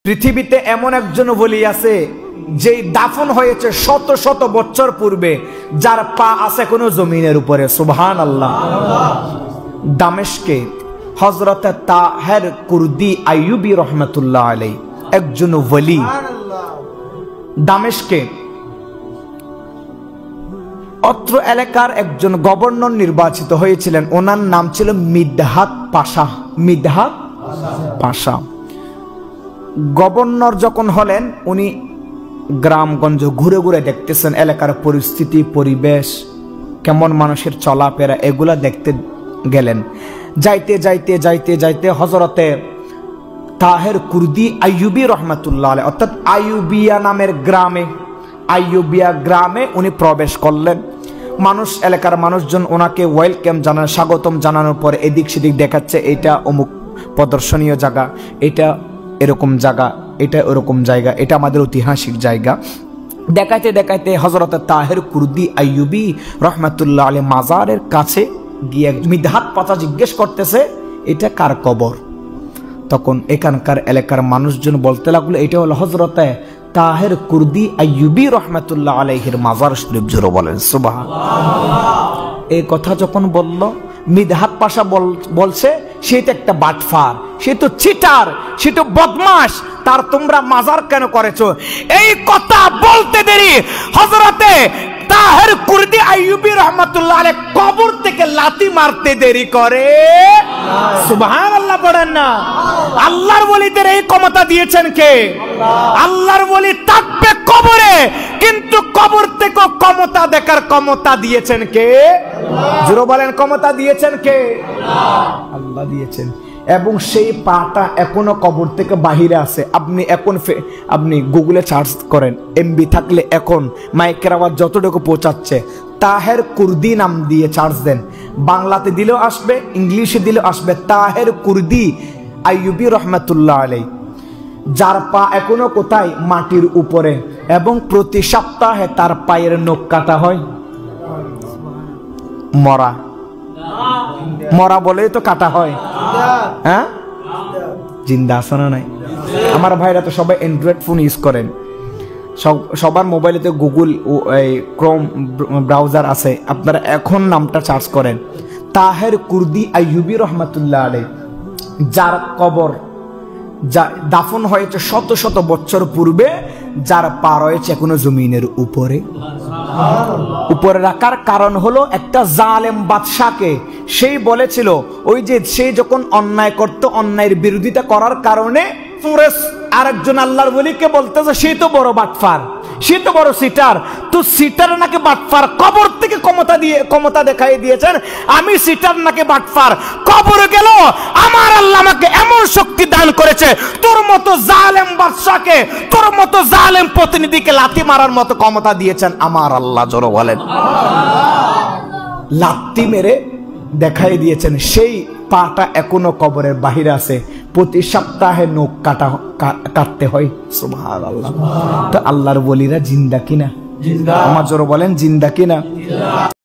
পৃথিবীতে এমন একজন ওলি আছে যে দাফন হয়েছে শত শত বছর পূর্বে, যার পা আছে কোনো জমিনের উপরে। সুবহানাল্লাহ। দামেস্কে হযরত তাহের কুরদি আইয়ুবী রহমাতুল্লাহ আলাইহি একজন ওলি। দামেস্কে অত্র এলাকার একজন গভর্নর নির্বাচিত হয়েছিলেন। ওনার নাম ছিল মিদহাত পাশা। মিদহাত পাশা গভর্নর যখন হলেন, উনি গ্রামগঞ্জ ঘুরে ঘুরে দেখতেছেন এলাকার পরিস্থিতি, পরিবেশ কেমন, মানুষের চলাফেরা, এগুলা দেখতে গেলেন। যাইতে যাইতে যাইতে যাইতে হযরতে তাহের কুরদি আইয়ুবী রহমাতুল্লাহ আলাইহি অর্থাৎ আইয়ুবিয়া নামের গ্রামে, আইয়ুবিয়া গ্রামে উনি প্রবেশ করলেন। মানুষ, এলাকার মানুষজন ওনাকে ওয়েলকাম জানান, স্বাগতম জানানোর পরে এদিক সেদিক দেখাচ্ছে, এটা অমুক প্রদর্শনীয় জায়গা, এটা এরকম জায়গা, এটা ওরকম জায়গা, এটা আমাদের ঐতিহাসিক জায়গা। দেখাইতে দেখাইতে হযরত তাহের কুরদি আইয়ুবী রহমাতুল্লাহ আলাইহি মাজারের কাছে গিয়ে মিদহাত পাতা জিজ্ঞেস করতেছে, এটা কার কবর? তখন এখানকার এলাকার মানুষজন বলতে লাগলো, এটা হলো হযরতে তাহের কুরদি আইয়ুবী রহমাতুল্লাহ আলাইহির মাজার শরীফ। জোরে বলেন সুবহানাল্লাহ। এই কথা যখন বলল, মিদহাত পাশা বলছে সে তো একটা বাটফার, সে তো চিটার, সে তো বদমাশ, তার তোমরা মাজার কেন করেছো? এই কথা বলতে দেরি হযরতে তাহের কুরদি আইয়ুবী রহমাতুল্লাহ আলাইহি কবর থেকে লাথি মারতে দেরি করে। সুবহানাল্লাহ পড়েন না। আল্লাহর ওলিদের এই ক্ষমতা দিয়েছেন কে? আল্লাহর ওলি থাকবে কবরে, কিন্তু কবর থেকে ক্ষমতা দেখার ক্ষমতা দিয়েছেন কে? জোরে বলেন, ক্ষমতা দিয়েছেন কে? আল্লাহ দিয়েছেন। এবং সেই পাটা এখনো কবর থেকে বাহিরে আছে। আপনি গুগলে সার্চ করেন, এমবি থাকলে এখন মাইকের আওয়াজ যতটুকু পৌঁছাচ্ছে, তাহের কুরদি নাম দিয়ে সার্চ দেন, বাংলাতে দিলেও আসবে, ইংলিশে দিলেও আসবে, তাহের কুরদি আইয়ুবী রহমাতুল্লাহ আলাইহি, যার পা এখনো কোথায়? মাটির উপরে। এবং প্রতি সপ্তাহে তার পায়ের নখ কাটা হয়। মরা বলেই তো কাটা হয়। হ্যাঁ, জিন্দা আছে না নাই? আমার ভাইরা তো সবাই অ্যান্ড্রয়েড ফোন ইউজ করেন, সবার মোবাইলেতে গুগল ও ক্রোম ব্রাউজার আছে। আপনারা এখন নামটা সার্চ করেন, তাহের কুরদি আইয়ুবী রহমাতুল্লাহ আলাইহি, যার কবর, যা দাফন হয়েছে শত শত বছর পূর্বে, যার পা রয়েছে এখনো জমিনের উপরে। উপরে রাখার কারণ হলো একটা জালেম বাদশাকে সেই বলেছিল, ওই যে সে যখন অন্যায় করত, অন্যায়ের বিরোধিতা করার কারণে আরেকজন আল্লাহর ওলিকে বলতেছে, সে তো বড় বাটফার, সে তো বড় সিটার, তো সিটার নাকি বাটফার, কবর থেকে ক্ষমতা দেখাই দিয়েছেন, আমি সিটার নাকি বাটফার, কবরে গেল, আমার আল্লাহ আমাকে এমন শক্তি দান করেছে, তোর মতো জালেম বাদশাকে, তোর মতো জালেম প্রতিনিধিকে লাথি মারার মতো ক্ষমতা দিয়েছেন আমার আল্লাহ। জোরে বলেন। লাথি মেরে দেখাই দিয়েছেন। সেই পাটা এখনো কবরের বাহিরে আছে, প্রতি সপ্তাহে নখ কাটতে হয়। সুবহানাল্লাহ। তো আল্লাহর ওলিরা জিন্দা কিনা? আমার জোরে বলেন, জিন্দা কিনা?